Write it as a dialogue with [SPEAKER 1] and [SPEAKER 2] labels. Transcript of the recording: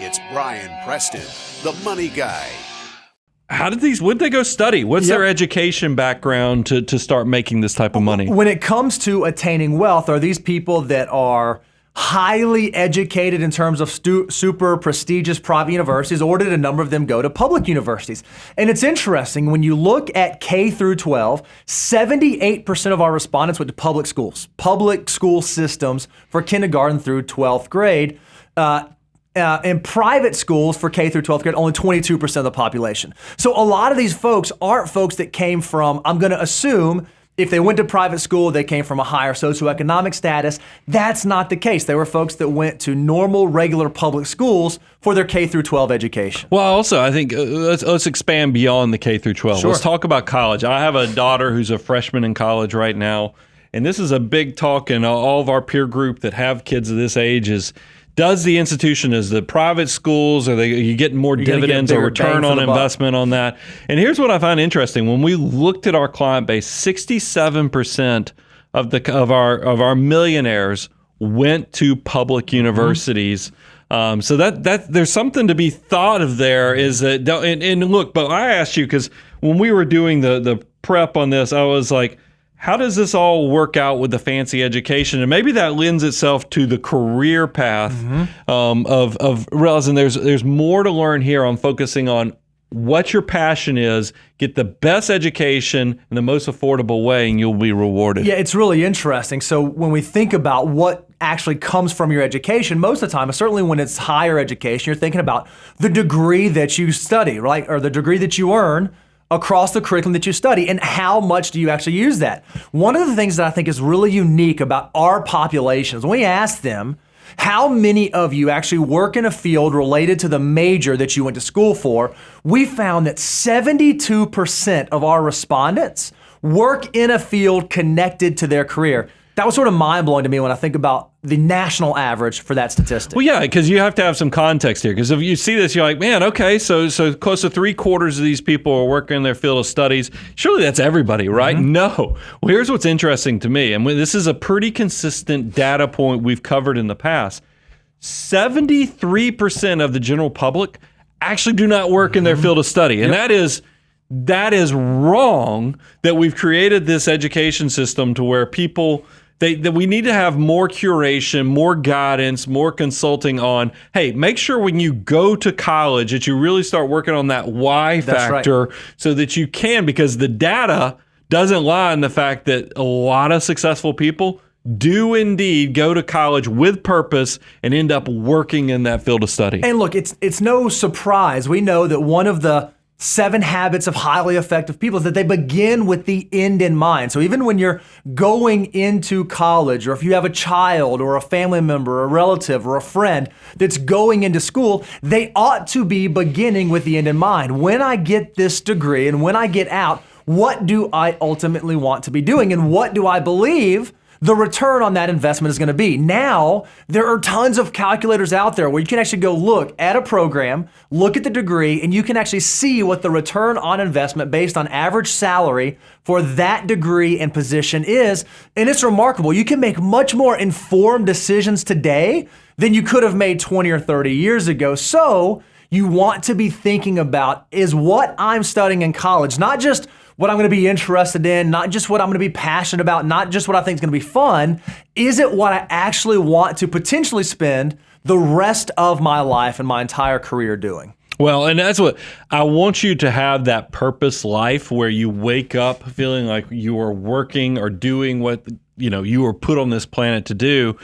[SPEAKER 1] It's Brian Preston, the money guy.
[SPEAKER 2] What'd they go study? What's their education background to start making this type of money?
[SPEAKER 3] When it comes to attaining wealth, are these people that are highly educated in terms of super prestigious private universities, or did a number of them go to public universities? And it's interesting, when you look at K through 12, 78% of our respondents went to public schools, public school systems for kindergarten through 12th grade. In private schools for K through 12th grade, only 22% of the population. So a lot of these folks aren't folks that came from, I'm going to assume, if they went to private school, they came from a higher socioeconomic status. That's not the case. They were folks that went to normal, regular public schools for their K through 12 education.
[SPEAKER 2] Well, also, I think let's expand beyond the K through 12.
[SPEAKER 3] Sure.
[SPEAKER 2] Let's talk about college. I have a daughter who's a freshman in college right now, and this is a big talk in all of our peer group that have kids of this age is, does the institution, as the private schools, are you getting more dividends or return on investment on that? And here's what I find interesting. When we looked at our client base, 67% of our millionaires went to public universities. So that there's something to be thought of there. Is that, and look, but I asked you, because when we were doing the prep on this, I was like, how does this all work out with the fancy education? And maybe that lends itself to the career path of realizing there's more to learn here on focusing on what your passion is, get the best education in the most affordable way, and you'll be rewarded.
[SPEAKER 3] Yeah, it's really interesting. So when we think about what actually comes from your education, most of the time, certainly when it's higher education, you're thinking about the degree that you study, right? Or the degree that you earn across the curriculum that you study, and how much do you actually use that? One of the things that I think is really unique about our populations, when we ask them, how many of you actually work in a field related to the major that you went to school for, we found that 72% of our respondents work in a field connected to their career. That was sort of mind-blowing to me when I think about the national average for that statistic.
[SPEAKER 2] Well, yeah, because you have to have some context here. Because if you see this, you're like, man, okay, so close to 3/4 of these people are working in their field of studies. Surely that's everybody, right? No. Well, here's what's interesting to me, and this is a pretty consistent data point we've covered in the past. 73% of the general public actually do not work in their field of study, and that is wrong. That we've created this education system to where people. That we need to have more curation, more guidance, more consulting on, hey, make sure when you go to college that you really start working on that why factor so that you can, because the data doesn't lie in the fact that a lot of successful people do indeed go to college with purpose and end up working in that field of study.
[SPEAKER 3] And look, it's no surprise. We know that one of the 7 habits of highly effective people is that they begin with the end in mind. So even when you're going into college, or if you have a child or a family member, or a relative or a friend that's going into school, they ought to be beginning with the end in mind. When I get this degree and when I get out, what do I ultimately want to be doing? And what do I believe the return on that investment is going to be? Now, there are tons of calculators out there where you can actually go look at a program, look at the degree, and you can actually see what the return on investment based on average salary for that degree and position is. And it's remarkable. You can make much more informed decisions today than you could have made 20 or 30 years ago. So you want to be thinking about, is what I'm studying in college, not just what I'm going to be interested in, not just what I'm going to be passionate about, not just what I think is going to be fun. Is it what I actually want to potentially spend the rest of my life and my entire career doing?
[SPEAKER 2] Well, and that's what I want you to have, that purpose life where you wake up feeling like you are working or doing what you were put on this planet to do.